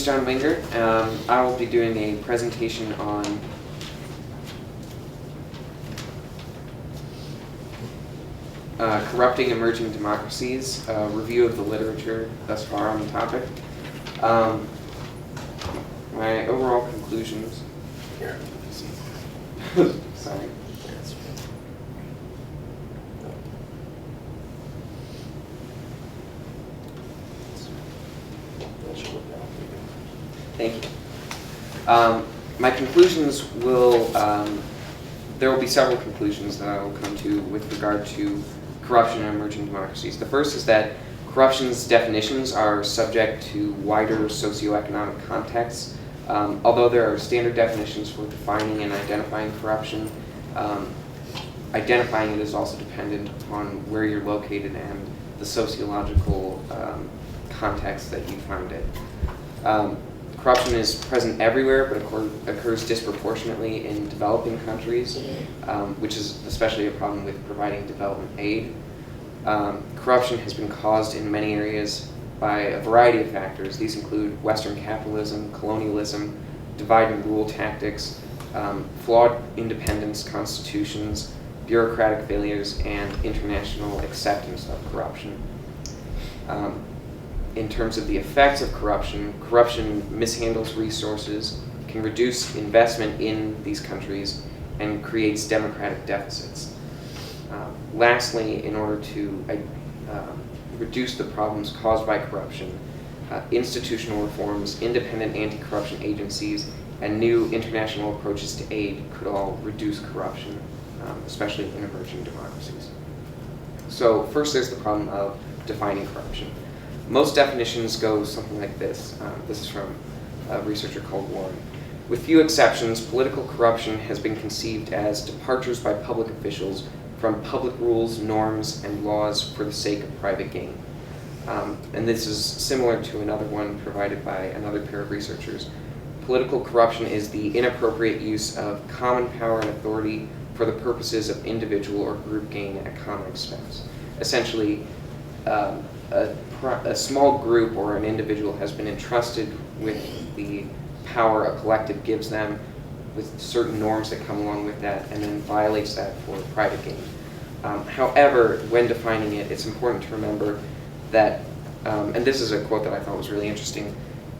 John Wingert. I will be doing a presentation on corrupting emerging democracies, a review of the literature thus far on the topic. My overall conclusions. Here. Sorry. Thank you. My conclusions will, there will be several conclusions that I will come to with regard to corruption in emerging democracies. The first is that corruption's definitions are subject to wider socioeconomic contexts. Although there are standard definitions for defining and identifying corruption, identifying it is also dependent upon where you're located and the sociological context that you find it. Corruption is present everywhere, but occurs disproportionately in developing countries, which is especially a problem with providing development aid. Corruption has been caused in many areas by a variety of factors. These include Western capitalism, colonialism, divide and rule tactics, flawed independence constitutions, bureaucratic failures, and international acceptance of corruption. In terms of the effects of corruption, corruption mishandles resources, can reduce investment in these countries, and creates democratic deficits. Lastly, in order to reduce the problems caused by corruption, institutional reforms, independent anti-corruption agencies, and new international approaches to aid could all reduce corruption, especially in emerging democracies. So first there's the problem of defining corruption. Most definitions go something like this. This is from a researcher called Warren. With few exceptions, political corruption has been conceived as departures by public officials from public rules, norms, and laws for the sake of private gain. And this is similar to another one provided by another pair of researchers. Political corruption is the inappropriate use of common power and authority for the purposes of individual or group gain at common expense. Essentially, a small group or an individual has been entrusted with the power a collective gives them, with certain norms that come along with that, and then violates that for private gain. However, when defining it, it's important to remember that, and this is a quote that I thought was really interesting,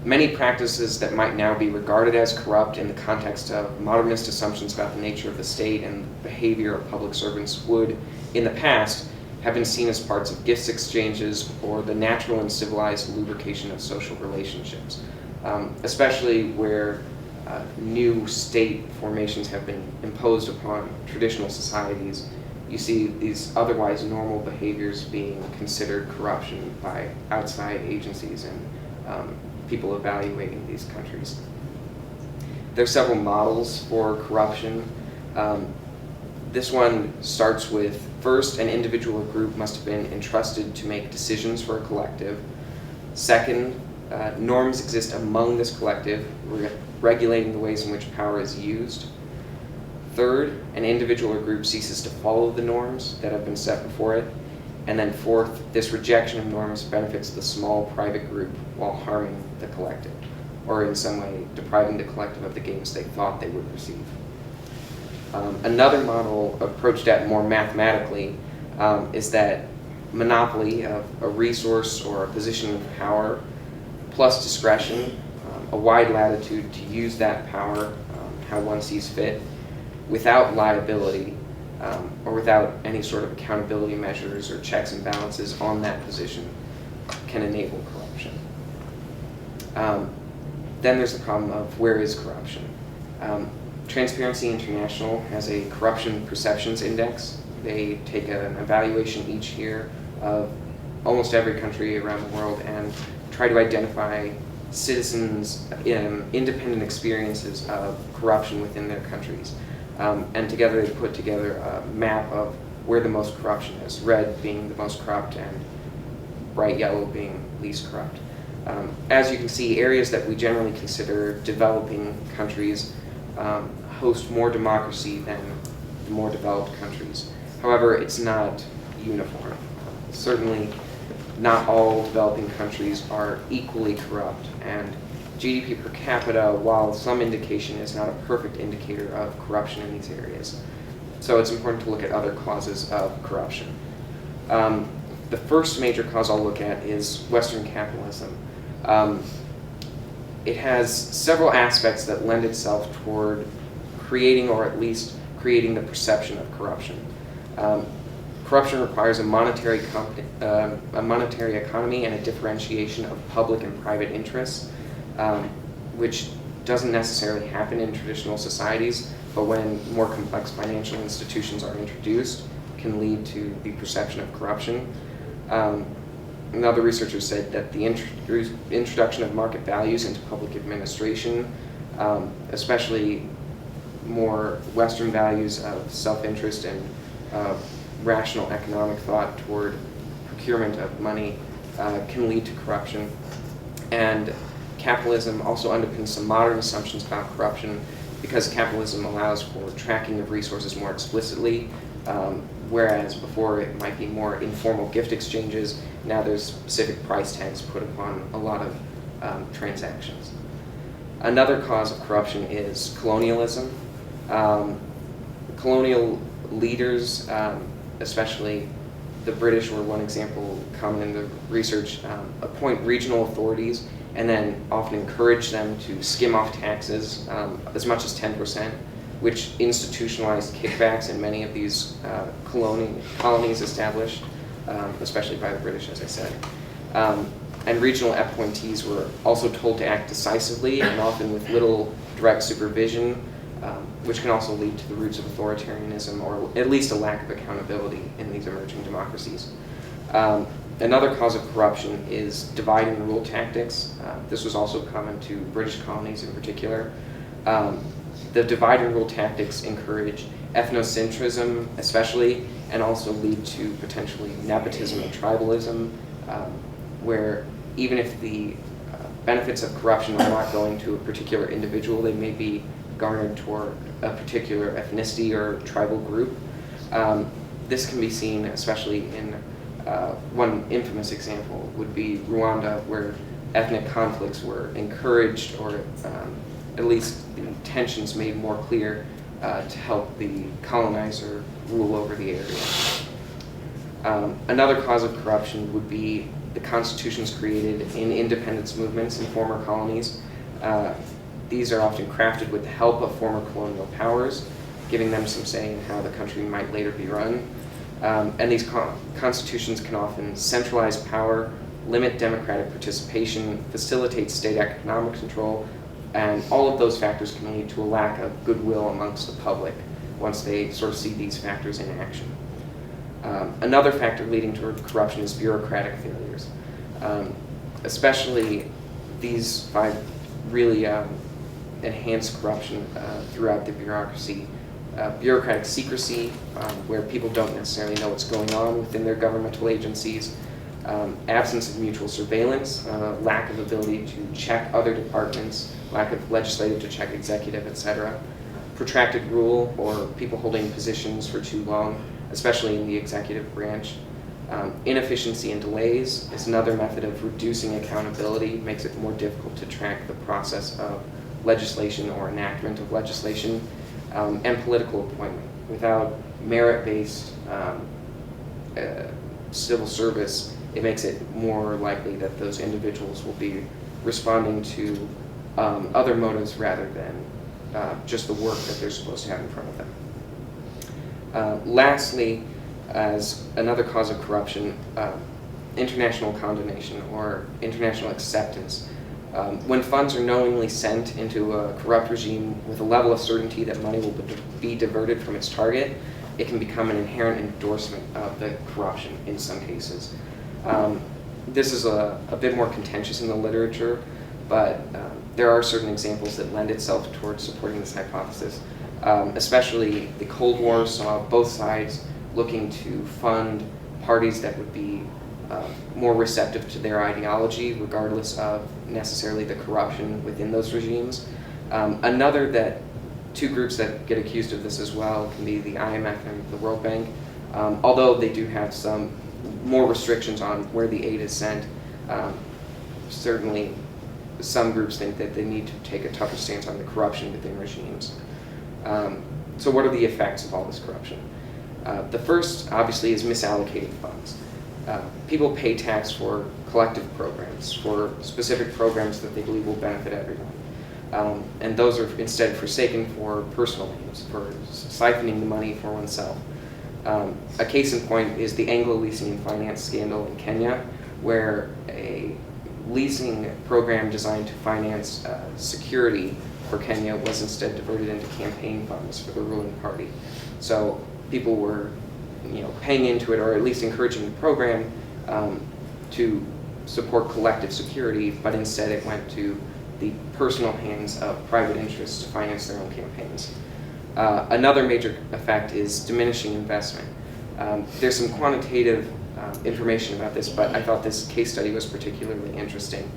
many practices that might now be regarded as corrupt in the context of modernist assumptions about the nature of the state and behavior of public servants would, in the past, have been seen as parts of gifts exchanges or the natural and civilized lubrication of social relationships, especially where new state formations have been imposed upon traditional societies. You see these otherwise normal behaviors being considered corruption by outside agencies and people evaluating these countries. There are several models for corruption. This one starts with, first, an individual or group must have been entrusted to make decisions for a collective. Second, norms exist among this collective, regulating the ways in which power is used. Third, an individual or group ceases to follow the norms that have been set before it. And then fourth, this rejection of norms benefits the small private group while harming the collective, or in some way depriving the collective of the gains they thought they would receive. Another model approached at more mathematically is that monopoly of a resource or a position of power plus discretion, a wide latitude to use that power how one sees fit without liability or without any sort of accountability measures or checks and balances on that position can enable corruption. Then there's the problem of where is corruption? Transparency International has a corruption perceptions index. They take an evaluation each year of almost every country around the world and try to identify citizens' independent experiences of corruption within their countries. And together they put together a map of where the most corruption is, red being the most corrupt and bright yellow being least corrupt. As you can see, areas that we generally consider developing countries host more democracy than the more developed countries. However, it's not uniform. Certainly, not all developing countries are equally corrupt, and GDP per capita, while some indication, is not a perfect indicator of corruption in these areas. So it's important to look at other causes of corruption. The first major cause I'll look at is Western capitalism. It has several aspects that lend itself toward creating, or at least creating, the perception of corruption. Corruption requires a monetary economy and a differentiation of public and private interests, which doesn't necessarily happen in traditional societies, but when more complex financial institutions are introduced, can lead to the perception of corruption. Another researcher said that the introduction of market values into public administration, especially more Western values of self-interest and rational economic thought toward procurement of money, can lead to corruption. And capitalism also underpins some modern assumptions about corruption, because capitalism allows for tracking of resources more explicitly, whereas before it might be more informal gift exchanges. Now there's specific price tags put upon a lot of transactions. Another cause of corruption is colonialism. Colonial leaders, especially the British were one example common in the research, appoint regional authorities and then often encourage them to skim off taxes as much as 10%, which institutionalized kickbacks in many of these colonies established, especially by the British, as I said. And regional appointees were also told to act decisively and often with little direct supervision, which can also lead to the roots of authoritarianism, or at least a lack of accountability in these emerging democracies. Another cause of corruption is divide and rule tactics. This was also common to British colonies in particular. The divide and rule tactics encourage ethnocentrism especially, and also lead to potentially nepotism and tribalism, where even if the benefits of corruption are not going to a particular individual, they may be garnered toward a particular ethnicity or tribal group. This can be seen especially in one infamous example would be Rwanda, where ethnic conflicts were encouraged, or at least the tensions made more clear to help the colonizer rule over the area. Another cause of corruption would be the constitutions created in independence movements in former colonies. These are often crafted with the help of former colonial powers, giving them some say in how the country might later be run. And these constitutions can often centralize power, limit democratic participation, facilitate state economic control, and all of those factors can lead to a lack of goodwill amongst the public once they sort of see these factors in action. Another factor leading to corruption is bureaucratic failures. Especially these five really enhance corruption throughout the bureaucracy. Bureaucratic secrecy, where people don't necessarily know what's going on within their governmental agencies. Absence of mutual surveillance, lack of ability to check other departments, lack of legislative to check executive, etc. Protracted rule, or people holding positions for too long, especially in the executive branch. Inefficiency and delays is another method of reducing accountability, makes it more difficult to track the process of legislation or enactment of legislation. And political appointment. Without merit-based civil service, it makes it more likely that those individuals will be responding to other motives rather than just the work that they're supposed to have in front of them. Lastly, as another cause of corruption, international condemnation or international acceptance. When funds are knowingly sent into a corrupt regime with a level of certainty that money will be diverted from its target, it can become an inherent endorsement of the corruption in some cases. This is a bit more contentious in the literature, but there are certain examples that lend itself towards supporting this hypothesis. Especially the Cold War saw both sides looking to fund parties that would be more receptive to their ideology, regardless of necessarily the corruption within those regimes. Two groups that get accused of this as well can be the IMF and the World Bank, although they do have some more restrictions on where the aid is sent. Certainly, some groups think that they need to take a tougher stance on the corruption within regimes. So what are the effects of all this corruption? The first, obviously, is misallocating funds. People pay tax for collective programs, for specific programs that they believe will benefit everyone. And those are instead forsaken for personal aims, for siphoning the money for oneself. A case in point is the Anglo-Leasing finance scandal in Kenya, where a leasing program designed to finance security for Kenya was instead diverted into campaign funds for the ruling party. So people were, paying into it, or at least encouraging the program to support collective security, but instead it went to the personal hands of private interests to finance their own campaigns. Another major effect is diminishing investment. There's some quantitative information about this, but I thought this case study was particularly interesting.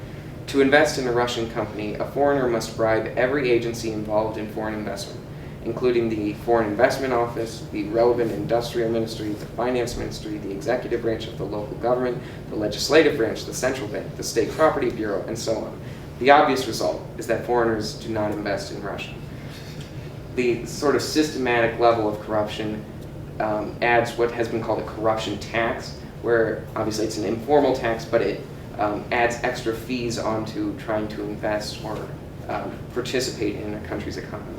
To invest in a Russian company, a foreigner must bribe every agency involved in foreign investment, including the Foreign Investment Office, the relevant industrial ministry, the finance ministry, the executive branch of the local government, the legislative branch, the central bank, the state property bureau, and so on. The obvious result is that foreigners do not invest in Russia. The sort of systematic level of corruption adds what has been called a corruption tax, where obviously it's an informal tax, but it adds extra fees onto trying to invest or participate in a country's economy.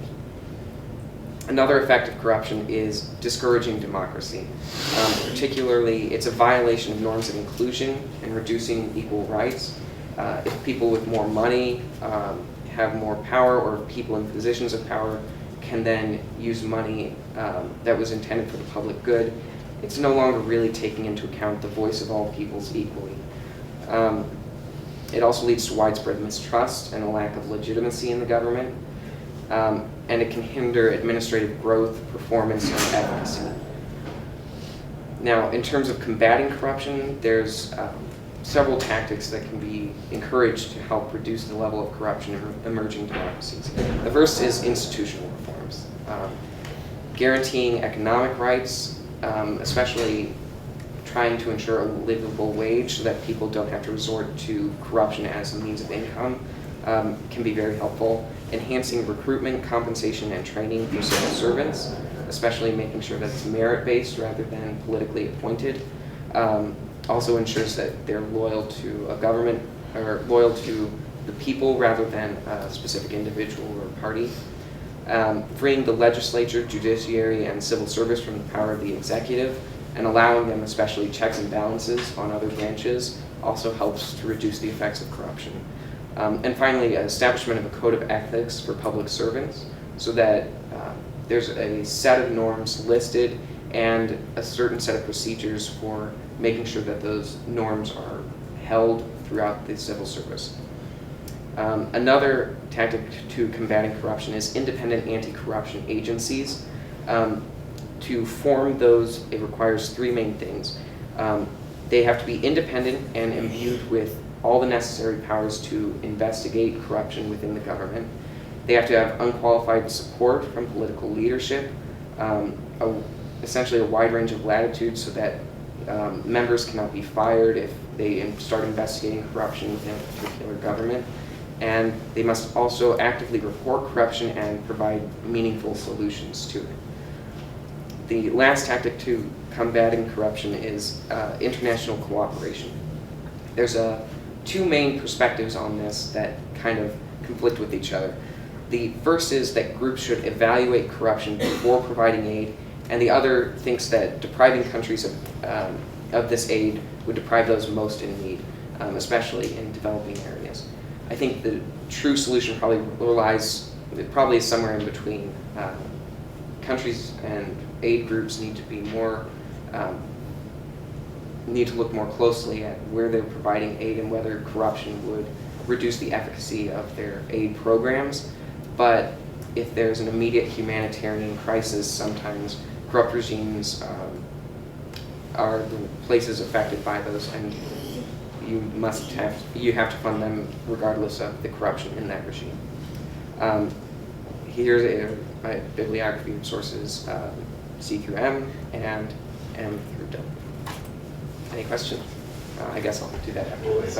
Another effect of corruption is discouraging democracy. Particularly, it's a violation of norms of inclusion and reducing equal rights. If people with more money have more power, or people in positions of power can then use money that was intended for the public good, it's no longer really taking into account the voice of all peoples equally. It also leads to widespread mistrust and a lack of legitimacy in the government. And it can hinder administrative growth, performance, and efficacy. Now, in terms of combating corruption, there's several tactics that can be encouraged to help reduce the level of corruption in emerging democracies. The first is institutional reforms. Guaranteeing economic rights, especially trying to ensure a livable wage so that people don't have to resort to corruption as a means of income, can be very helpful. Enhancing recruitment, compensation, and training for civil servants, especially making sure that it's merit-based rather than politically appointed, also ensures that they're loyal to a government, or loyal to the people rather than a specific individual or party. Freeing the legislature, judiciary, and civil service from the power of the executive, and allowing them especially checks and balances on other branches also helps to reduce the effects of corruption. And finally, establishment of a code of ethics for public servants, so that there's a set of norms listed and a certain set of procedures for making sure that those norms are held throughout the civil service. Another tactic to combating corruption is independent anti-corruption agencies. To form those, it requires three main things. They have to be independent and imbued with all the necessary powers to investigate corruption within the government. They have to have unqualified support from political leadership, essentially a wide range of latitude so that members cannot be fired if they start investigating corruption within a particular government. And they must also actively report corruption and provide meaningful solutions to it. The last tactic to combating corruption is international cooperation. There's two main perspectives on this that kind of conflict with each other. The first is that groups should evaluate corruption before providing aid, and the other thinks that depriving countries of this aid would deprive those most in need, especially in developing areas. I think the true solution probably is somewhere in between. Countries and aid groups need to be more need to look more closely at where they're providing aid and whether corruption would reduce the efficacy of their aid programs. But if there's an immediate humanitarian crisis, sometimes corrupt regimes are the places affected by those, and you have to fund them regardless of the corruption in that regime. Here's a bibliography of sources, C through M and M through W. Any questions? I guess I'll do that afterwards.